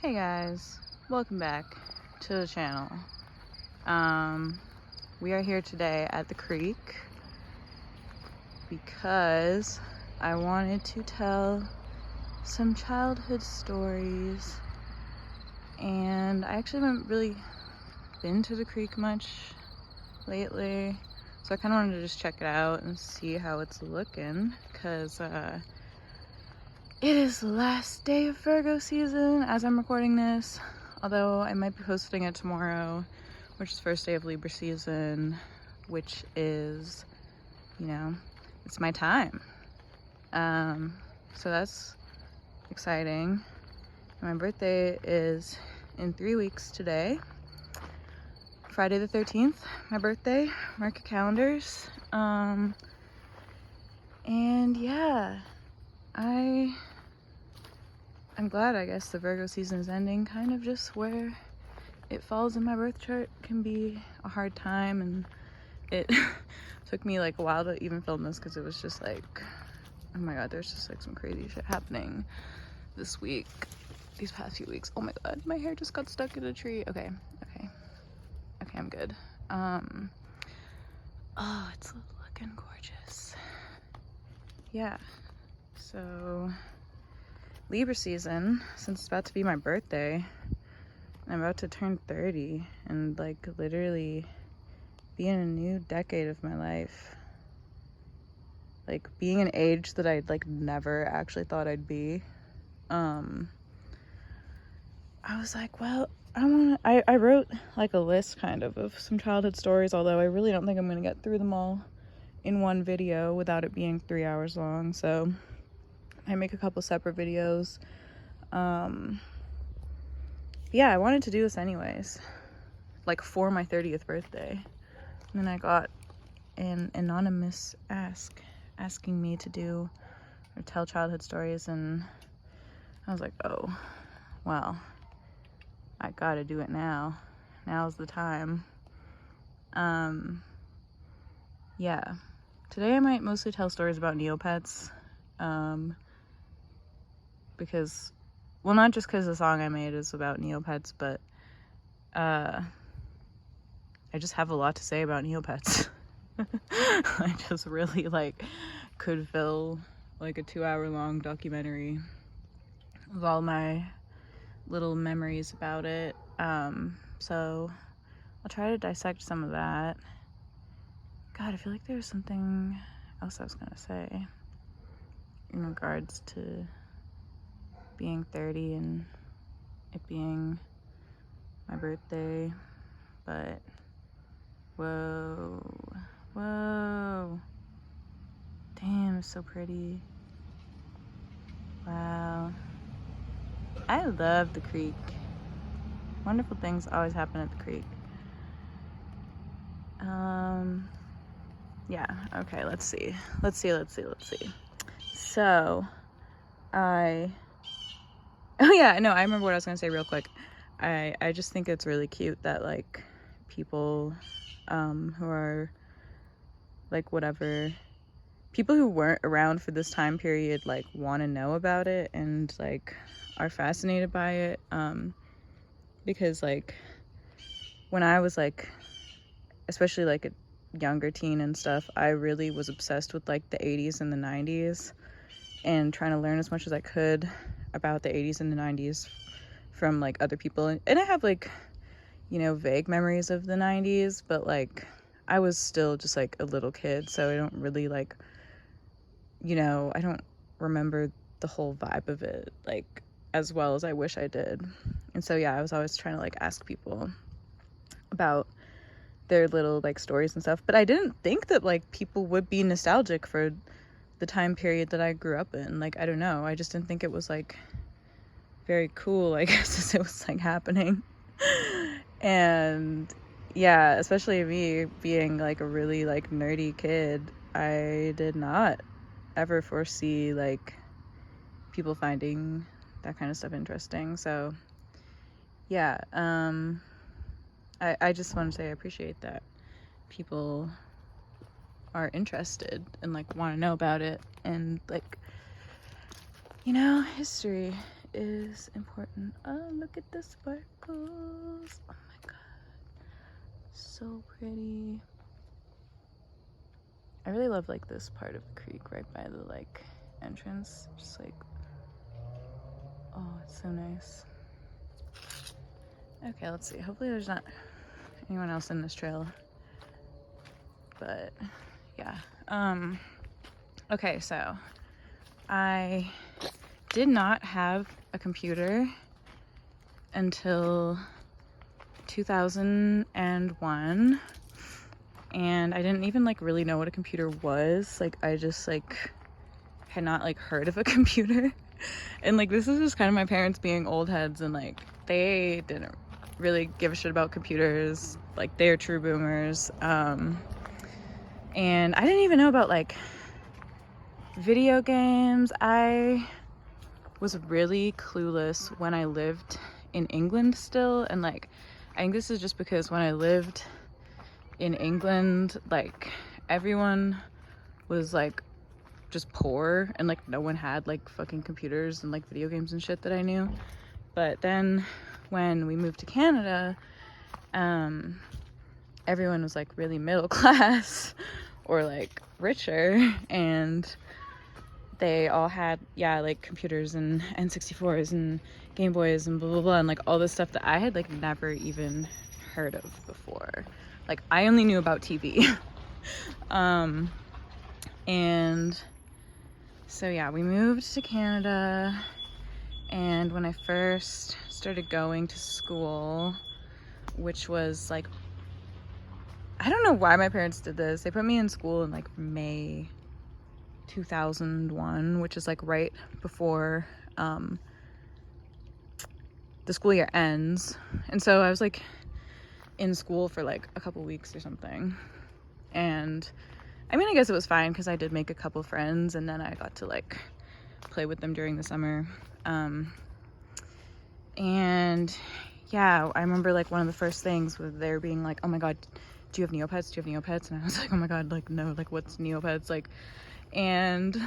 Hey guys, welcome back to the channel. We are here today at the creek because I wanted to tell some childhood stories, and I actually haven't really been to the creek much lately, so I kind of wanted to just check it out and see how it's looking, because it is the last day of Virgo season as I'm recording this, although I might be posting it tomorrow, which is first day of Libra season, which is, it's my time. So that's exciting. My birthday is in 3 weeks today. Friday the 13th, my birthday. Mark your calendars. And yeah, I'm glad, I guess, the Virgo season is ending. Kind of just where it falls in my birth chart can be a hard time, and it took me like a while to even film this because it was just like, oh my god, there's just like some crazy shit happening this week, these past few weeks. Oh my god, my hair just got stuck in a tree. Okay, I'm good. Oh, it's looking gorgeous. Yeah, so Libra season, since it's about to be my birthday, I'm about to turn 30 and like literally be in a new decade of my life. Like being an age that I'd like never actually thought I'd be. I was like, well, I wrote like a list kind of some childhood stories, although I really don't think I'm gonna get through them all in one video without it being 3 hours long. So I make a couple separate videos. Yeah, I wanted to do this anyways, like for my 30th birthday. And then I got an anonymous asking me to do or tell childhood stories, and I was like, oh, well, I gotta do it now. Now's the time. Yeah. Today I might mostly tell stories about Neopets. Because, well, not just because the song I made is about Neopets, but I just have a lot to say about Neopets. I just really like could fill like a 2-hour long documentary of all my little memories about it. So I'll try to dissect some of that. God, I feel like there was something else I was gonna say in regards to being 30 and it being my birthday, but whoa, damn, it's so pretty. Wow, I love the creek. Wonderful things always happen at the creek. Yeah, okay, let's see. So oh yeah, no, I remember what I was gonna say real quick. I just think it's really cute that like people who are like whatever, people who weren't around for this time period like want to know about it and like are fascinated by it, because like when I was like, especially like a younger teen and stuff, I really was obsessed with like the 80s and the 90s and trying to learn as much as I could about the 80s and the 90s from like other people. And I have like, vague memories of the 90s, but like I was still just like a little kid, so I don't really like, I don't remember the whole vibe of it like as well as I wish I did. And so yeah, I was always trying to like ask people about their little like stories and stuff, but I didn't think that like people would be nostalgic for the time period that I grew up in. Like, I don't know, I just didn't think it was like very cool, I guess, as it was like happening. And yeah, especially me being like a really like nerdy kid, I did not ever foresee like people finding that kind of stuff interesting. So yeah, I just want to say I appreciate that people are interested and like want to know about it, and like, history is important. Oh, look at the sparkles. Oh my god. So pretty. I really love like this part of the creek right by the like entrance. Just like, oh, it's so nice. Okay, let's see. Hopefully there's not anyone else in this trail. But yeah. Okay, so I did not have a computer until 2001, and I didn't even like really know what a computer was. Like I just like had not like heard of a computer. And like this is just kind of my parents being old heads, and like they didn't really give a shit about computers. Like they're true boomers. And I didn't even know about like video games. I was really clueless when I lived in England still, and like I think this is just because when I lived in England, like everyone was like just poor, and like no one had like fucking computers and like video games and shit that I knew. But then when we moved to Canada, everyone was like really middle class or like richer, and they all had, yeah, like computers and N64s and Game Boys and blah blah blah, and like all this stuff that I had like never even heard of before. Like I only knew about TV. And so yeah, we moved to Canada, and when I first started going to school, which was like, I don't know why my parents did this. They put me in school in like May 2001, which is like right before the school year ends. And so I was like in school for like a couple weeks or something. And I mean, I guess it was fine because I did make a couple friends, and then I got to like play with them during the summer. And yeah, I remember like one of the first things was there being like, oh my god, do you have Neopets? Do you have Neopets? And I was like, oh my god, like no, like what's Neopets? Like, and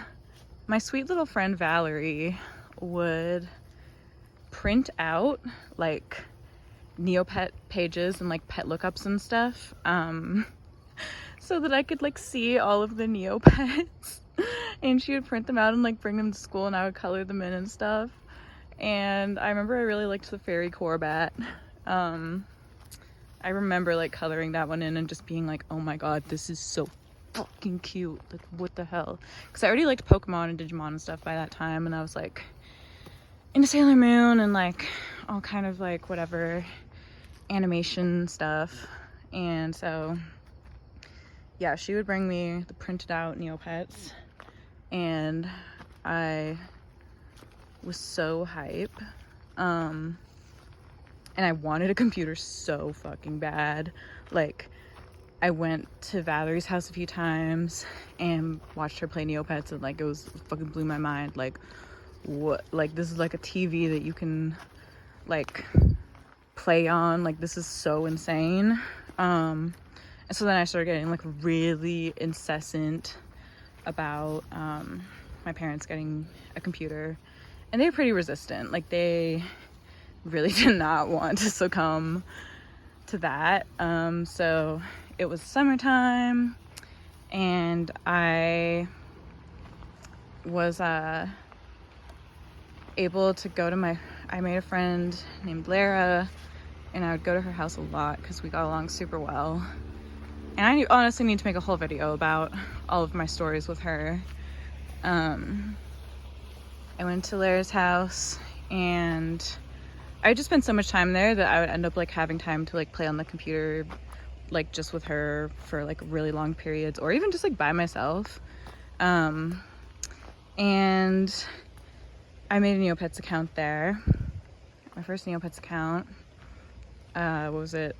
my sweet little friend Valerie would print out like Neopet pages and like pet lookups and stuff, so that I could like see all of the Neopets. And she would print them out and like bring them to school, and I would color them in and stuff. And I remember I really liked the Fairy Corbat. I remember like coloring that one in and just being like, oh my god, this is so fucking cute. Like what the hell? Because I already liked Pokemon and Digimon and stuff by that time, and I was like into Sailor Moon and like all kind of like whatever animation stuff. And so yeah, she would bring me the printed out Neopets, and I was so hype. And I wanted a computer so fucking bad. Like I went to Valerie's house a few times and watched her play Neopets, and like it was fucking blew my mind. Like what, like this is like a TV that you can like play on. Like this is so insane. And so then I started getting like really incessant about my parents getting a computer, and they were pretty resistant. Like they really did not want to succumb to that. So it was summertime, and I was able to go to I made a friend named Lara, and I would go to her house a lot because we got along super well. And I honestly need to make a whole video about all of my stories with her. I went to Lara's house, and I just spent so much time there that I would end up like having time to like play on the computer, like just with her for like really long periods, or even just like by myself. And I made a Neopets account there. My first Neopets account. What was it?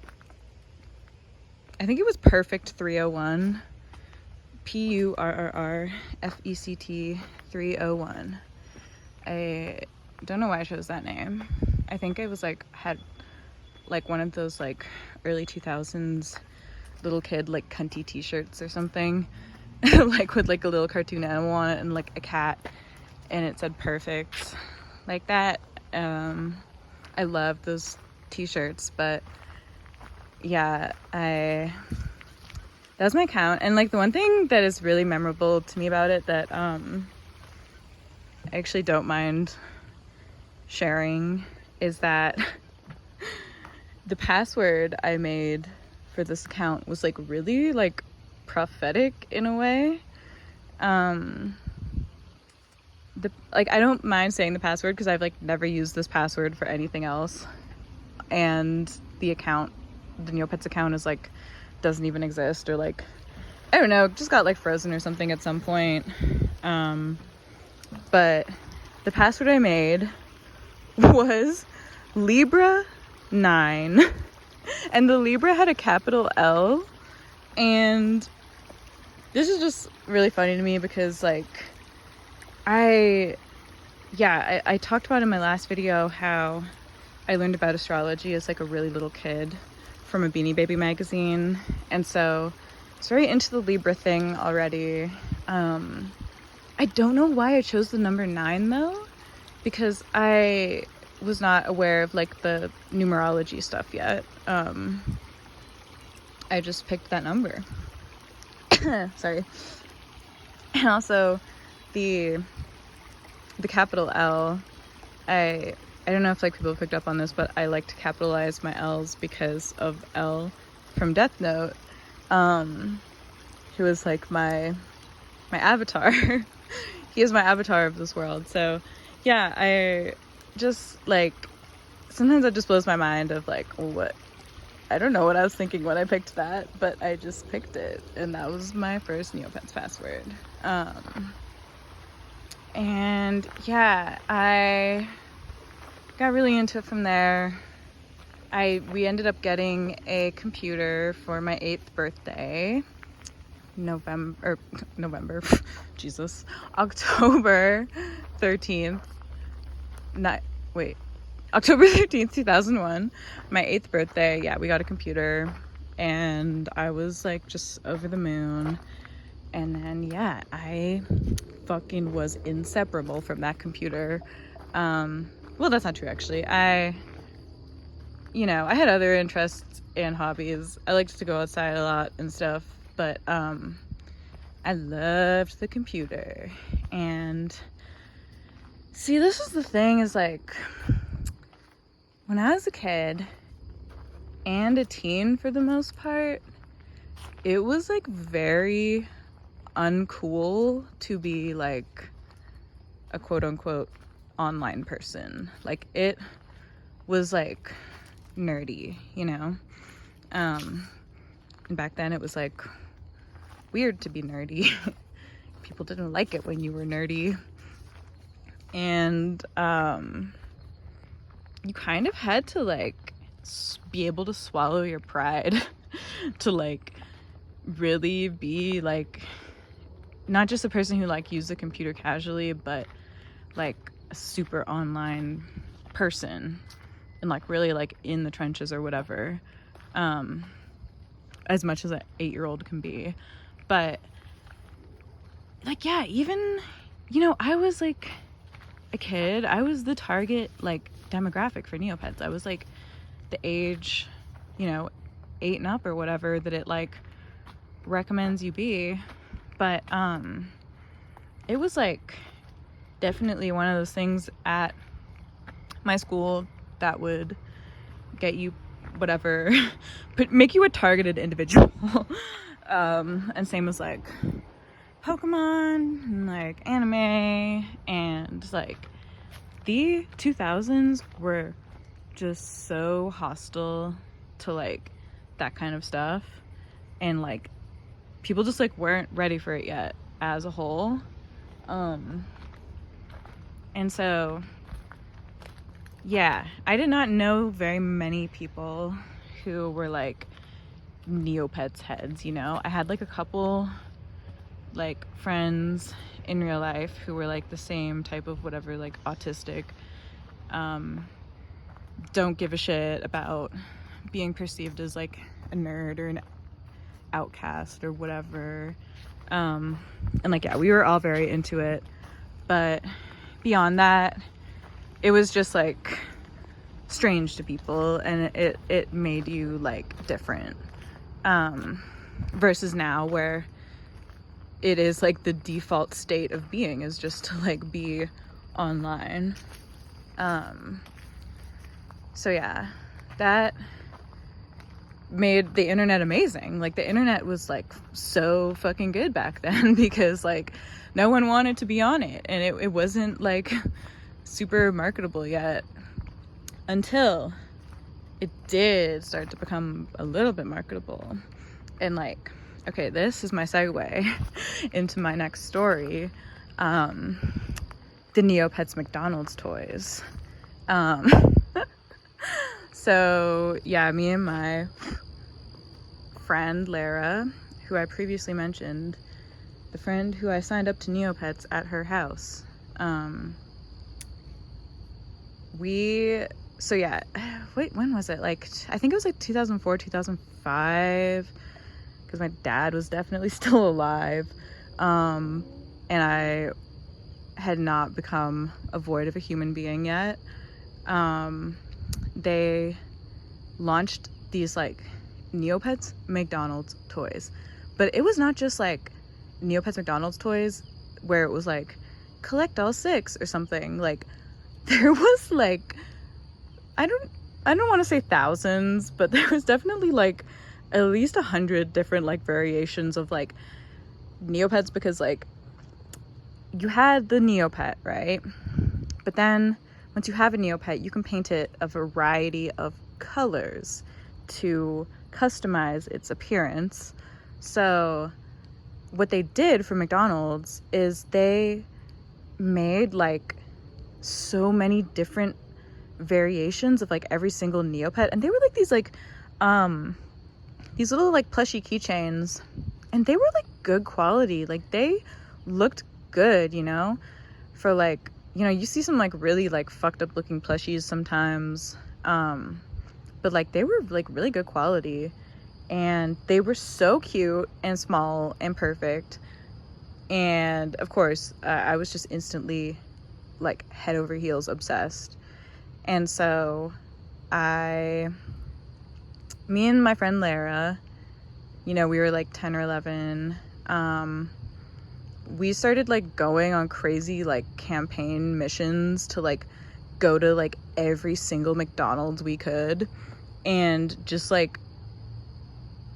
I think it was Perfect 301. PURRRFECT 301. I don't know why I chose that name. I think I was like had like one of those like early 2000s little kid like cunty t-shirts or something, like with like a little cartoon animal on it and like a cat, and it said perfect like that. I love those t-shirts, but yeah, that was my account. And like the one thing that is really memorable to me about it that I actually don't mind sharing is that the password I made for this account was like really like prophetic in a way. Like I don't mind saying the password because I've like never used this password for anything else, and the account, the Neopets account, is like doesn't even exist, or like I don't know, just got like frozen or something at some point. But the password I made was Libra 9 and the Libra had a capital L, and this is just really funny to me because like I talked about in my last video how I learned about astrology as like a really little kid from a Beanie Baby magazine, and so it's very into the Libra thing already. I don't know why I chose the number 9 though, because I was not aware of like the numerology stuff yet. I just picked that number. Sorry. And also the capital L, I don't know if like people picked up on this, but I like to capitalize my L's because of L from Death Note, who is like my avatar. He is my avatar of this world. So yeah, I just like, sometimes it just blows my mind of like, what, I don't know what I was thinking when I picked that, but I just picked it, and that was my first Neopets password. And yeah, I got really into it from there. We ended up getting a computer for my 8th birthday. October 13th, October 13th, 2001, my 8th birthday. Yeah, we got a computer, and I was like just over the moon. And then yeah, I fucking was inseparable from that computer. Well, that's not true actually. I had other interests and hobbies. I liked to go outside a lot and stuff, but I loved the computer. And see, this is the thing, is like when I was a kid and a teen for the most part, it was like very uncool to be like a quote unquote online person. Like it was like nerdy, and back then it was like weird to be nerdy. People didn't like it when you were nerdy, and you kind of had to like be able to swallow your pride to like really be like not just a person who like used the computer casually, but like a super online person and like really like in the trenches or whatever, as much as an 8-year-old can be. But like yeah, even I was like a kid, I was the target like demographic for Neopets. I was like the age 8 and up or whatever that it like recommends you be. But it was like definitely one of those things at my school that would get you whatever, but make you a targeted individual. And same as like Pokemon and like anime, and like the 2000s were just so hostile to like that kind of stuff, and like people just like weren't ready for it yet as a whole. And so yeah, I did not know very many people who were like Neopets heads. I had like a couple like friends in real life who were like the same type of whatever, like autistic, don't give a shit about being perceived as like a nerd or an outcast or whatever. And like yeah, we were all very into it, but beyond that, it was just like strange to people, and it made you like different, versus now where it is like the default state of being is just to like be online. So yeah, that made the internet amazing. Like the internet was like so fucking good back then because like no one wanted to be on it, and it wasn't like super marketable yet, until it did start to become a little bit marketable. And like, okay, this is my segue into my next story. The Neopets McDonald's toys. So yeah, me and my friend Lara, who I previously mentioned, the friend who I signed up to Neopets at her house, so yeah, wait, when was it? Like, I think it was like 2004, 2005, because my dad was definitely still alive, and I had not become a void of a human being yet. They launched these like Neopets McDonald's toys, but it was not just like Neopets McDonald's toys where it was like collect all 6 or something. Like there was like, I don't want to say thousands, but there was definitely like at least 100 different like variations of like Neopets, because like you had the Neopet, right? But then once you have a Neopet, you can paint it a variety of colors to customize its appearance. So what they did for McDonald's is they made like so many different variations of like every single Neopet, and they were like these little like plushy keychains, and they were like good quality. Like they looked good, you know, for like, you know, you see some like really like fucked up looking plushies sometimes, but like they were like really good quality, and they were so cute and small and perfect. And of course, I was just instantly like head over heels obsessed. And so me and my friend Lara, you know, we were like 10 or 11, we started like going on crazy like campaign missions to like go to like every single McDonald's we could, and just like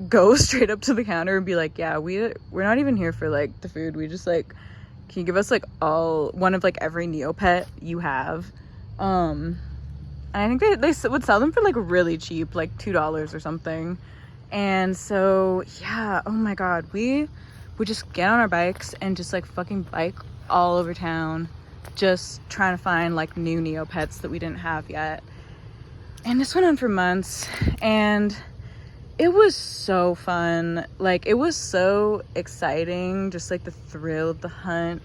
go straight up to the counter and be like, yeah, we're not even here for like the food, we just like, can you give us like one of like every Neopet you have? And I think they would sell them for like really cheap, like $2 or something. And so yeah, oh my god, we would just get on our bikes and just like fucking bike all over town, just trying to find like new Neopets that we didn't have yet. And this went on for months, and it was so fun. Like it was so exciting, just like the thrill of the hunt.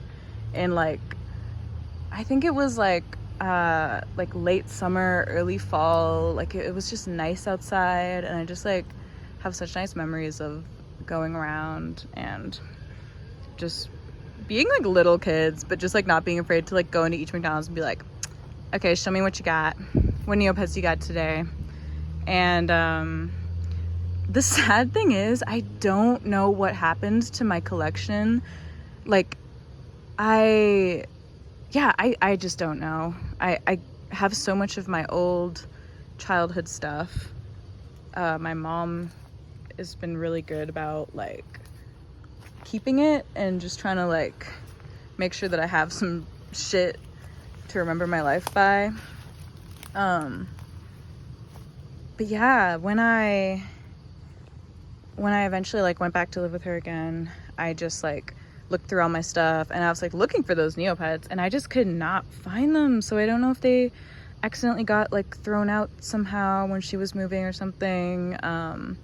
And like I think it was like late summer, early fall, like it was just nice outside, and I just like have such nice memories of going around and just being like little kids, but just like not being afraid to like go into each McDonald's and be like, okay, show me what you got, what Neopets you got today. And the sad thing is, I don't know what happened to my collection. Like I just don't know. I have so much of my old childhood stuff. My mom has been really good about like keeping it and just trying to like make sure that I have some shit to remember my life by. But yeah, when I eventually like went back to live with her again, I just like looked through all my stuff, and I was like looking for those Neopets, and I just could not find them. So I don't know if they accidentally got like thrown out somehow when she was moving or something, because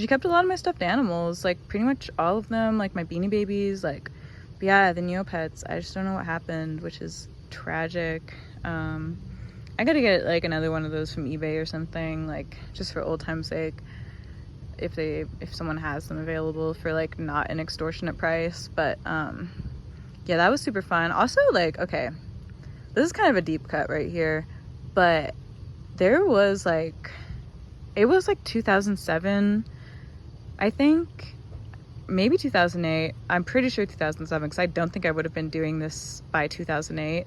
she kept a lot of my stuffed animals, like pretty much all of them, like my Beanie Babies, like, but yeah, the Neopets, I just don't know what happened, which is tragic. I gotta get like another one of those from eBay or something, like just for old time's sake, if someone has them available for like not an extortionate price. But yeah, that was super fun. Also, like, okay, this is kind of a deep cut right here, but there was like, it was like 2007, I think, maybe 2008. I'm pretty sure 2007, because I don't think I would have been doing this by 2008.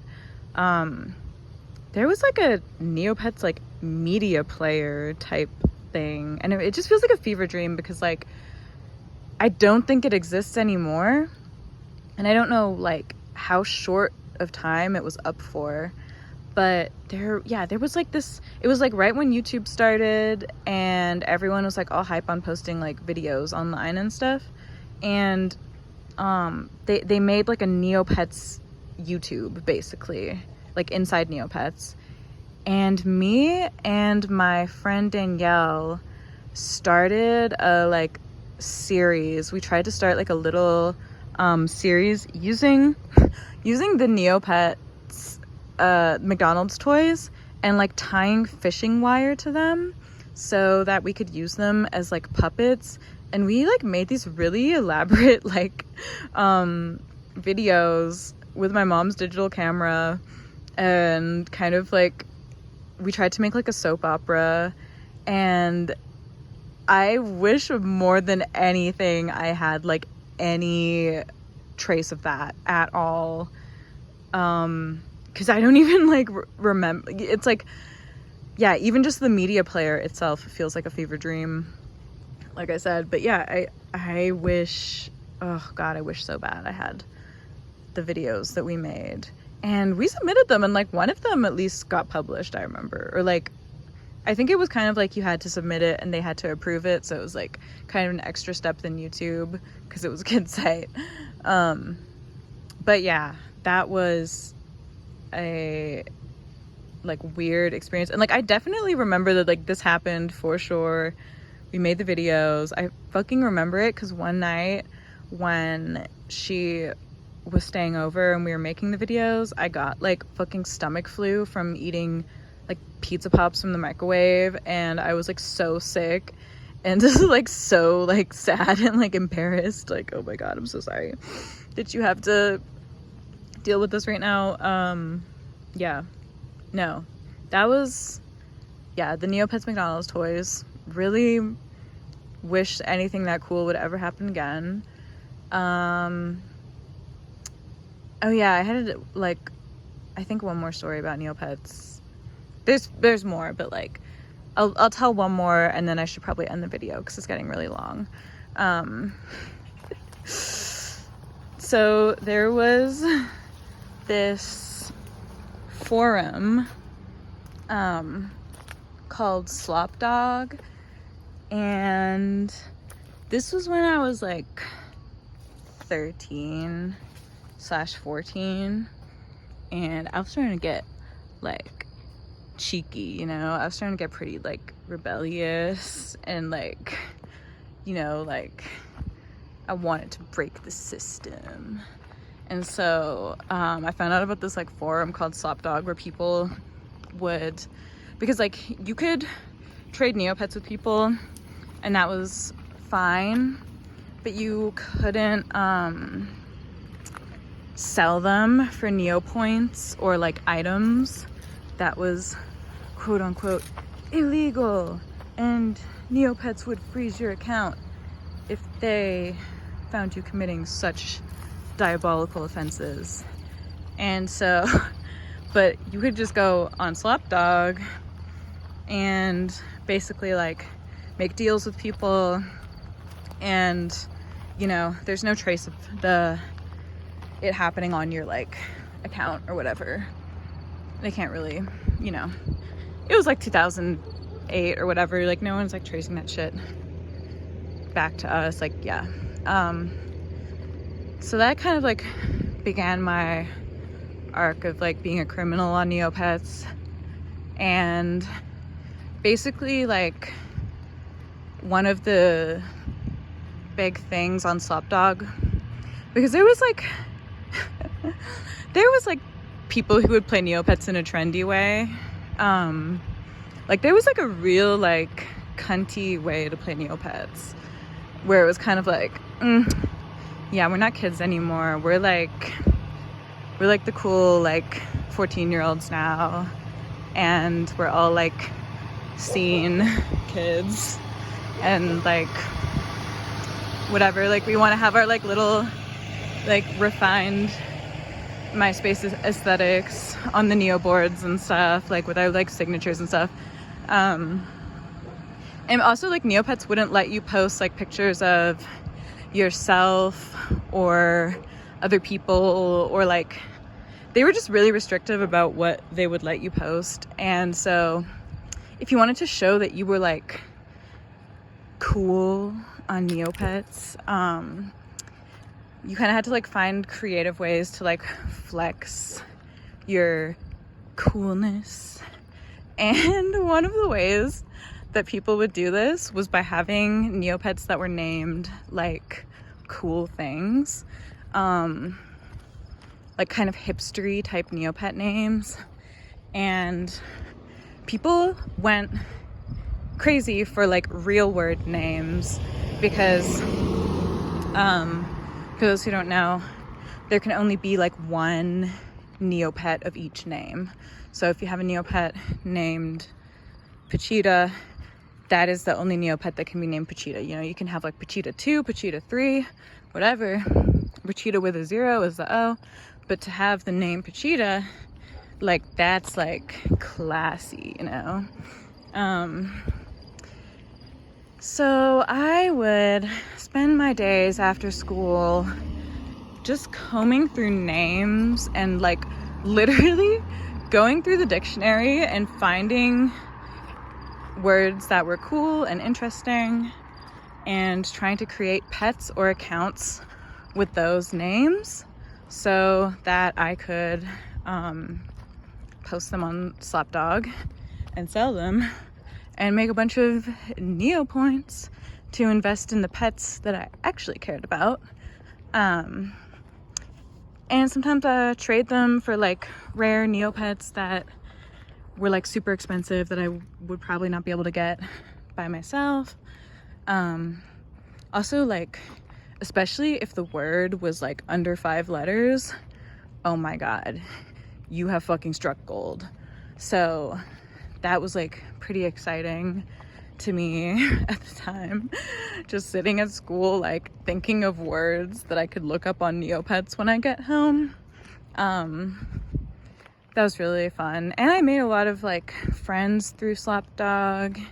There was like a Neopets like media player type thing, and it just feels like a fever dream, because like I don't think it exists anymore, and I don't know like how short of time it was up for, but there was like this, it was like right when YouTube started and everyone was like all hype on posting like videos online and stuff, and they made like a Neopets YouTube, basically, like inside Neopets. And me and my friend Danielle started a like series. We tried to start like a little series using the Neopets McDonald's toys, and like tying fishing wire to them so that we could use them as like puppets. And we like made these really elaborate like videos with my mom's digital camera, and kind of like we tried to make like a soap opera. And I wish more than anything I had like any trace of that at all, because I don't even like remember. It's like, yeah, even just the media player itself feels like a fever dream, like I said. But yeah, I wish, oh god, I wish so bad I had the videos that we made. And we submitted them, and like one of them at least got published, I remember. Or like, I think it was kind of like you had to submit it and they had to approve it, so it was like kind of an extra step than YouTube, because it was a kid's site. But yeah, that was a like weird experience. And like I definitely remember that like this happened for sure. We made the videos. I fucking remember it, because one night when she was staying over and we were making the videos, I got like fucking stomach flu from eating like pizza pops from the microwave, and I was like so sick and just like so like sad and like embarrassed, like, oh my god, I'm so sorry that you have to deal with this right now. Yeah, no, that was, yeah, the Neopets McDonald's toys. Really wish anything that cool would ever happen again. Oh yeah, I had like, I think one more story about Neopets. There's more, but like I'll tell one more and then I should probably end the video because it's getting really long. So there was this forum called Slop Dog, and this was when I was like 13/14, and I was starting to get like cheeky, you know. I was starting to get pretty like rebellious, and like, you know, like I wanted to break the system. And so I found out about this like forum called Slop Dog, where people would, because like you could trade Neopets with people and that was fine, but you couldn't sell them for Neopoints or like items. That was quote unquote illegal, and Neopets would freeze your account if they found you committing such diabolical offenses. And so, but you could just go on Slop Dog and basically like make deals with people, and you know, there's no trace of it happening on your like account or whatever. They can't really, you know, it was like 2008 or whatever, like no one's like tracing that shit back to us, like, yeah. So that kind of like began my arc of like being a criminal on Neopets. And basically like one of the big things on Slop Dog, because there was like people who would play Neopets in a trendy way. Like there was like a real like cunty way to play Neopets, where it was kind of like, yeah, we're not kids anymore. We're like the cool like 14-year-olds now, and we're all like scene kids and like whatever, like we want to have our like little like refined MySpace aesthetics on the Neo boards and stuff, like with our like signatures and stuff. And also like Neopets wouldn't let you post like pictures of yourself or other people, or like they were just really restrictive about what they would let you post. And so if you wanted to show that you were like cool on Neopets, you kind of had to like find creative ways to like flex your coolness. And one of the ways that people would do this was by having Neopets that were named like cool things, like kind of hipstery type Neopet names. And people went crazy for like real word names because for those who don't know, there can only be like one Neopet of each name. So if you have a Neopet named Pachita, that is the only Neopet that can be named Pachita. You know, you can have like Pachita 2, Pachita 3, whatever. Pachita with a 0 is the O. But to have the name Pachita, like that's like classy, you know? So I would spend my days after school just combing through names and like literally going through the dictionary and finding words that were cool and interesting and trying to create pets or accounts with those names so that I could post them on Slapdog and sell them and make a bunch of Neo points to invest in the pets that I actually cared about. And sometimes I trade them for like rare Neopets that were like super expensive that I would probably not be able to get by myself. Also, like, especially if the word was like under 5 letters, oh my god, you have fucking struck gold. So that was like pretty exciting to me at the time, just sitting at school like thinking of words that I could look up on Neopets when I get home. That was really fun, and I made a lot of like friends through Slapdog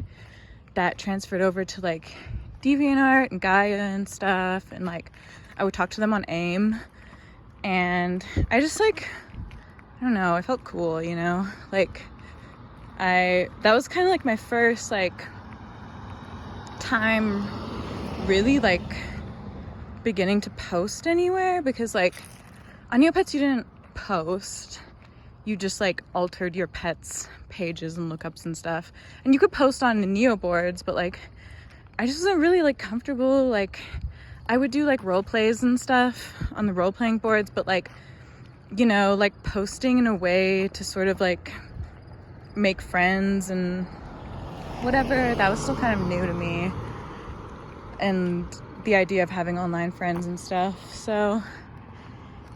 that transferred over to like DeviantArt and Gaia and stuff, and like I would talk to them on AIM, and I just like, I don't know, I felt cool, you know, like that was kind of like my first like time really like beginning to post anywhere, because like on Neopets you didn't post, you just like altered your pets pages and lookups and stuff, and you could post on the Neo boards, but like I just wasn't really like comfortable. Like I would do like role plays and stuff on the role playing boards, but like, you know, like posting in a way to sort of like make friends and whatever, that was still kind of new to me, and the idea of having online friends and stuff. So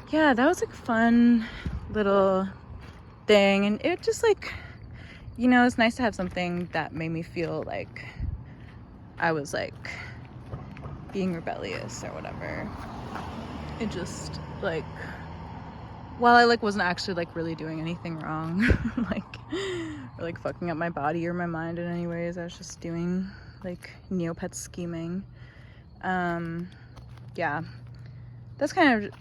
yeah, that was like fun little thing, and it just like, you know, it's nice to have something that made me feel like I was like being rebellious or whatever. It just like, while I like wasn't actually like really doing anything wrong like or like fucking up my body or my mind in any ways, I was just doing like Neopet scheming. Yeah, that's kind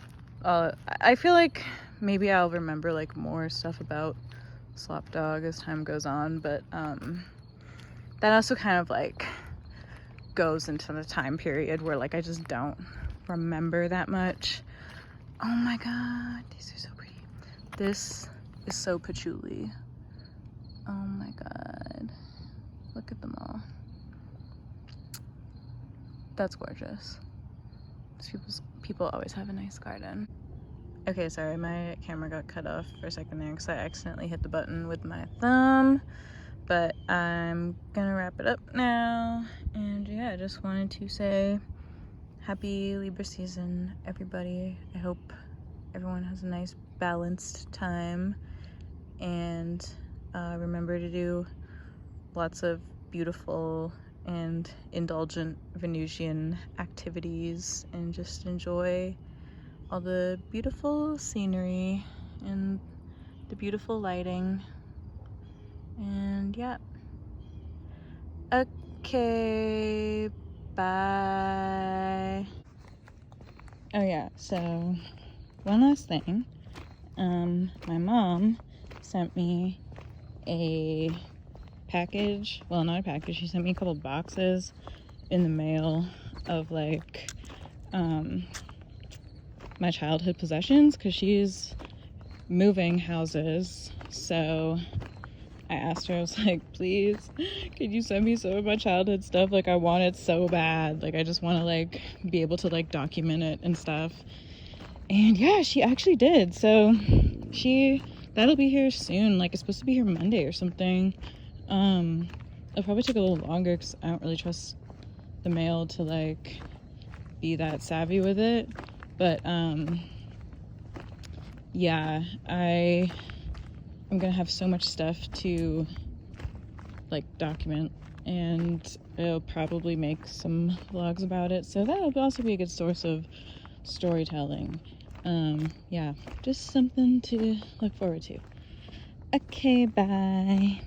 of I feel like maybe I'll remember like more stuff about Slapdog as time goes on, but that also kind of like goes into the time period where like I just don't remember that much. Oh my god, these are so pretty. This is so patchouli. Oh my god, look at them all. That's gorgeous. People always have a nice garden. Okay, sorry, my camera got cut off for a second there because I accidentally hit the button with my thumb, but I'm gonna wrap it up now. And yeah, I just wanted to say happy Libra season, everybody. I hope everyone has a nice balanced time, and remember to do lots of beautiful and indulgent Venusian activities, and just enjoy all the beautiful scenery and the beautiful lighting. And yeah. Okay, bye. Oh yeah, so one last thing. My mom sent me a package, well, not a package, she sent me a couple boxes in the mail of like my childhood possessions, because she's moving houses. So I asked her, I was like, please, could you send me some of my childhood stuff? Like, I want it so bad. Like, I just want to like be able to like document it and stuff. And yeah, she actually did. So that'll be here soon. Like, it's supposed to be here Monday or something. It'll probably take a little longer because I don't really trust the mail to like be that savvy with it. But yeah, I'm gonna have so much stuff to like document, and I'll probably make some vlogs about it, so that'll also be a good source of storytelling. Yeah, just something to look forward to. Okay, bye.